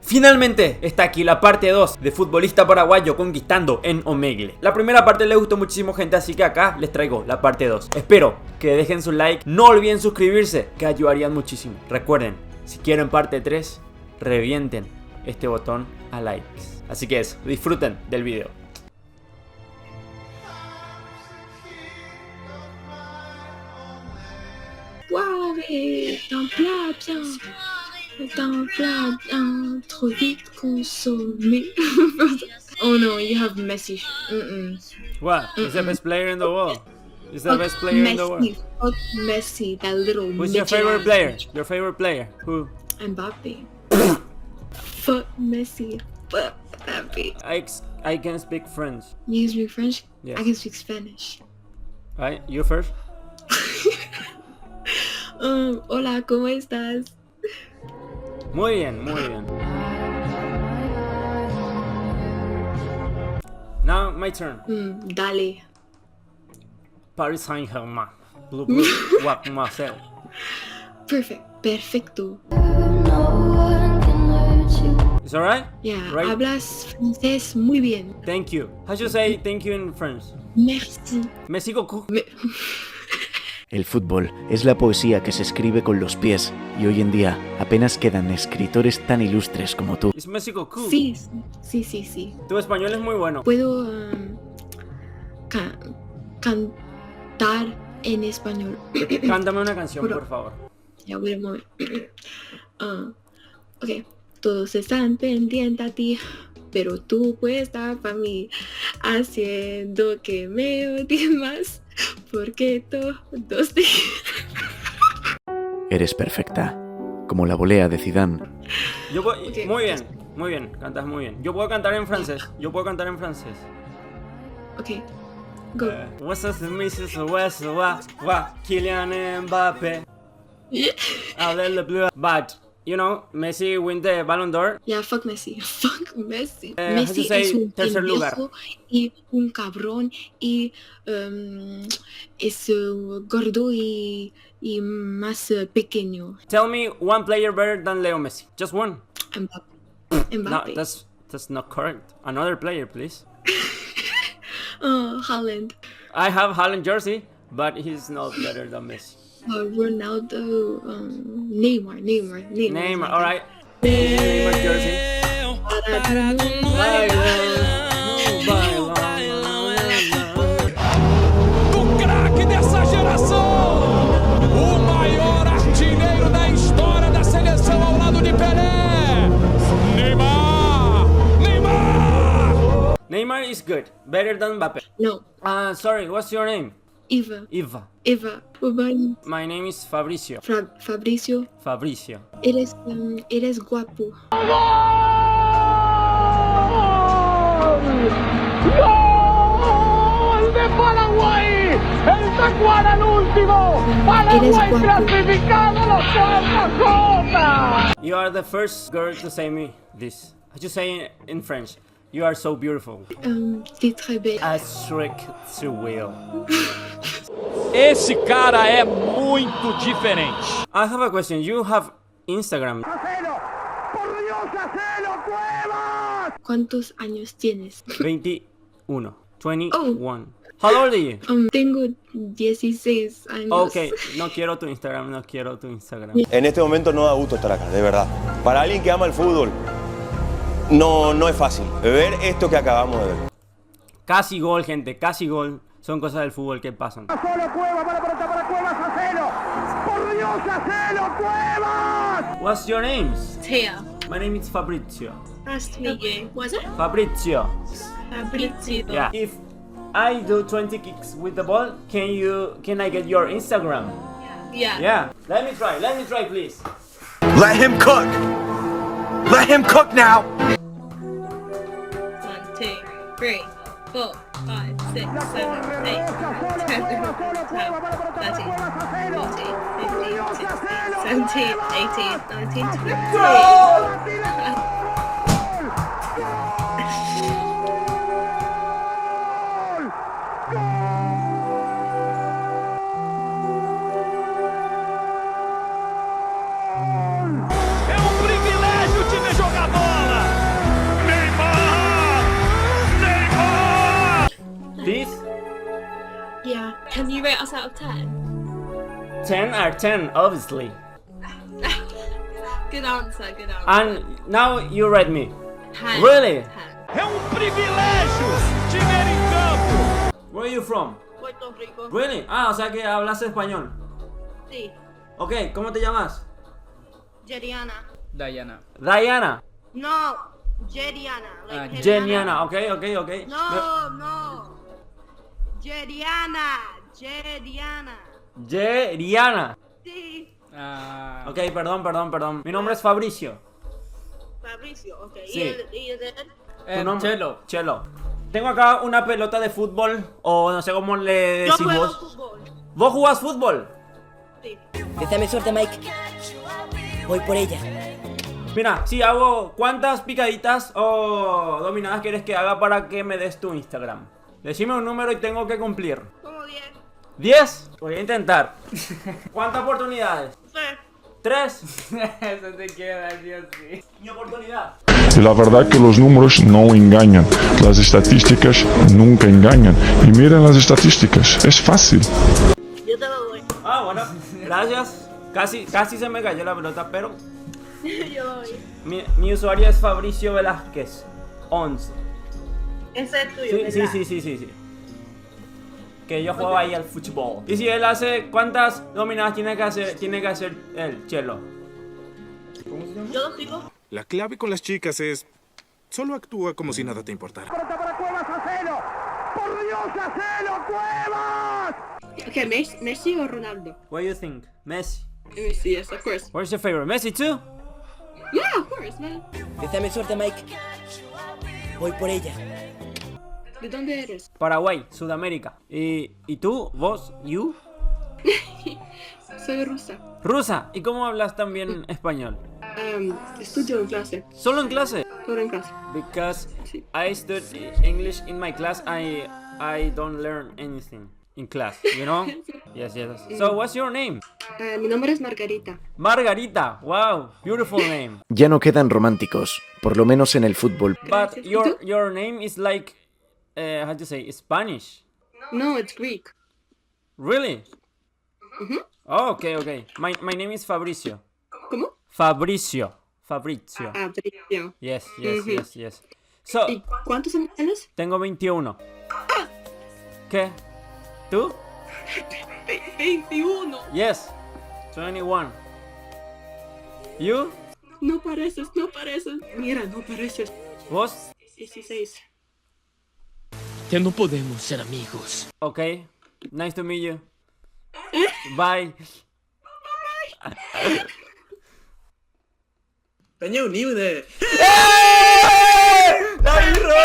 Finalmente está aquí la parte 2 de Futbolista Paraguayo Conquistando en Omegle. La primera parte le gustó muchísimo, gente, así que acá les traigo la parte 2. Espero que dejen su like, no olviden suscribirse, que ayudarían muchísimo. Recuerden, si quieren parte 3, revienten este botón a likes. Así que eso, disfruten del video. D'un plat trop vite consommé. Oh no, you have Messi. What? He's the best player in the world. He's the best player in the world. Fuck Messi, that little. Who's your favorite player? Your favorite player? Who? Mbappe. Fuck Messi. Fuck Mbappe. I can speak French. You speak French? Yes. I can speak Spanish. Right? You first? Hola, ¿cómo estás? Muy bien, muy bien. Now my turn. Dale. Paris Saint-Germain. Blue, blue, Wak Marcel. Perfecto. Is alright? Yeah, Right? hablas francés muy bien. Thank you. How should you say thank you in French? Merci. Merci beaucoup. El fútbol es la poesía que se escribe con los pies y hoy en día apenas quedan escritores tan ilustres como tú. Es merci beaucoup. Sí. Tu español es muy bueno. Puedo cantar en español. Cántame una canción, por favor. Ya voy a mover. Ok. Todos están pendientes a ti, pero tú puedes estar para mí, haciendo que me odies más, porque todos te... Eres perfecta, como la volea de Zidane. Okay. Muy bien, cantas muy bien. Yo puedo cantar en francés. Ok, go. Kylian Mbappe. But you know, Messi win the Ballon d'Or. Yeah, fuck Messi. Fuck Messi. Messi es un tercer lugar y un cabrón y es gordo y más pequeño. Tell me one player better than Leo Messi. Just one. Mbappe. No, that's not correct. Another player, please. Haaland. I have Haaland jersey, but he's not better than Messi. Ronaldo, Neymar, all right. Neymar jersey. O craque dessa geração, o maior artilheiro da história da seleção ao lado de Pelé, Neymar is good, better than Mbappe. No. Sorry, what's your name? Eva. My name is Fabricio. Fabricio. Eres guapo. Gol de Paraguay, el Tacuara al último, Paraguay clasificado a la cuarta. You are the first girl to say me this. How do you say in French? You are so beautiful. T'es très belle. As Shrek to Will. Esse cara é muito diferente. I have a question. You have Instagram. ¿Cuántos años tienes? 21. 21. How old are you? Tengo 16 años. Ok, no quiero tu Instagram. En este momento no da gusto estar acá, de verdad. Para alguien que ama el fútbol, no es fácil ver esto que acabamos de ver. Casi gol, gente, casi gol. Son cosas del fútbol que pasan. Solo Cuevas, para Cuevas, Acelo. Por Dios, Acelo, Cuevas. What's your name? Thea. My name is Fabrizio. Nice to meet you. What's it? Fabrizio. Yeah. If I do 20 kicks with the ball, can I get your Instagram? Yeah. Let me try, please. Let him cook. Let him cook now. 1, 2, 3, 4, 5, 6, 7, 8, 10, 11, 12, 13, 14, 15, 16, 17, 18, 19, 20. É um privilégio te ver jogar bola. out of 10? 10 are 10, obviously. Good answer, good answer. And now you read me. 10. Really? 10. É privilégio te ver em campo. Where are you from? Puerto Rico. Really? Ah, o sea que hablas español. Sí. Ok, ¿cómo te llamas? Jeriana. Diana. Diana. No, Jeriana. Like Geniana, ok. No. Jeriana. Geriana. Sí. Ah, Ok, perdón. Mi nombre es Fabricio. Fabricio, ok. Sí. ¿Y el de él? ¿Tu nombre? Chelo. Chelo. Tengo acá una pelota de fútbol, o no sé cómo le Yo decís juego vos. fútbol. ¿Vos jugás fútbol? Sí. Deseame suerte, Mike. Voy por ella. Mira, si hago, ¿cuántas picaditas o dominadas quieres que haga para que me des tu Instagram? Decime un número y tengo que cumplir. Como 10. ¿10? Voy a intentar. ¿Cuántas oportunidades? 3. Eso te queda, Dios mío. Mi oportunidad. Y la verdad que los números no engañan, las estadísticas nunca engañan. Y miren las estadísticas, es fácil. Yo te lo doy. Ah, bueno, gracias. Casi se me cayó la pelota, pero Yo lo doy. mi usuario es Fabricio Velazquez 11. Ese es tuyo, ¿verdad? Sí. Que yo jugaba ahí al fútbol. Y si él hace, ¿cuántas dominadas tiene que hacer el Chelo? Yo lo sigo. La clave con las chicas es... Solo actúa como si nada te importara. Okay, Messi o Ronaldo? What do you think? Messi. Messi, yes, of course. Where's your favorite? Messi too? Yeah, of course, man. Deseame suerte, Mike. Voy por ella. ¿De dónde eres? Paraguay, Sudamérica. ¿Y tú? ¿Vos? ¿You? Soy rusa. Rusa. ¿Y cómo hablas también español? Estudio en clase. ¿Solo en clase? Solo en clase. Because Sí. I study English in my class, I don't learn anything in class, you know? Yes. So what's your name? Mi nombre es Margarita. Margarita. Wow, beautiful name. Ya no quedan románticos, por lo menos en el fútbol. But Gracias. your name is like, how to say, Spanish. No, it's Greek. Really? Oh, okay. My name is Fabricio. ¿Cómo? Fabricio. Patricio. Yes. So, ¿Y cuántos años tienes? tengo 21. ¿Qué? ¿Tú? 21. Yes. 21. You? No pareces. Mira, no pareces. ¿Vos? 16. Ya no podemos ser amigos. Okay. Nice to meet you. Bye. Tenía un límite. ¡La albirroja!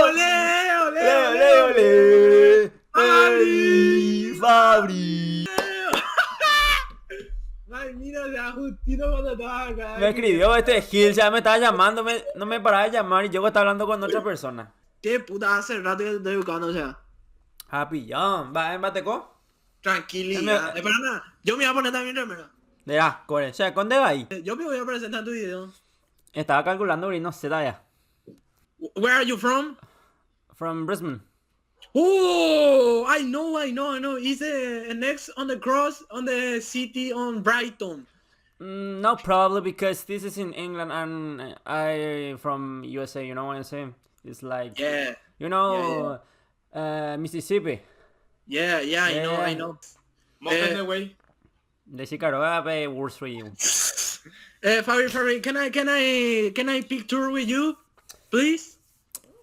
¡Ole! ¡Fabri! Ay, mira, ya justito cuando estaba acá. Me escribió este Gil, ya me estaba llamando, no me paraba de llamar y yo estaba hablando con otra persona. ¿Qué puta hace rato que te estoy buscando, o sea? Happy John, ¿va en Bateco? Tranquilidad. Espera, nada. Yo me voy a poner también remera. Ya, corre. O sea, ¿dónde va ahí? Yo me voy a presentar tu video. Estaba calculando y no sé, ya. Where are you from? From Brisbane. Oh, I know. It's next on the cross on the city on Brighton. No, probably because this is in England and I from USA, you know what I'm saying? It's like, Yeah. you know, Mississippi. Yeah, I know. More way. De Chicago, pay worse for you. Fabi, can I picture with you, please?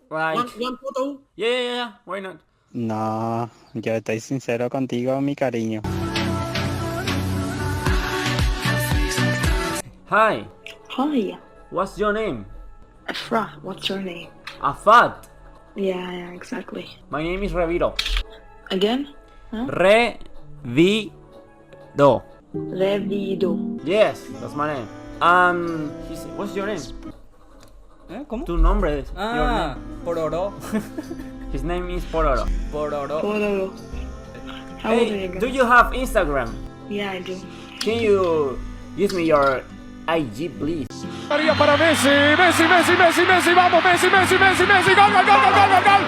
Like, One photo. yeah, why not? No, yo estoy sincero contigo, mi cariño. Hi, Hi. what's your name? Afra, what's your name? Afad. Yeah, exactly. My name is Reviro. Again? Revido. Revido. Yes, that's my name. What's your name? ¿Cómo? Tu nombre es. Ah, Pororo. His name is Pororo. Pororo. Polo. How old are Hey, you? do you have Instagram? Yeah, I do. Can you give me your IG, please? María para Messi, vamos, Messi, gol, gol, gol, gol, gol.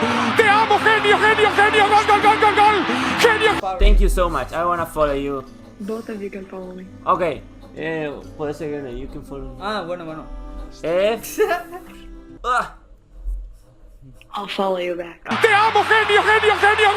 Thank you so much. I wanna follow you. Both of you can follow me. Okay. Puedes seguirme. You can follow me. Ah, bueno. Ah. I'll follow you back. Te amo, genio, genio, genio,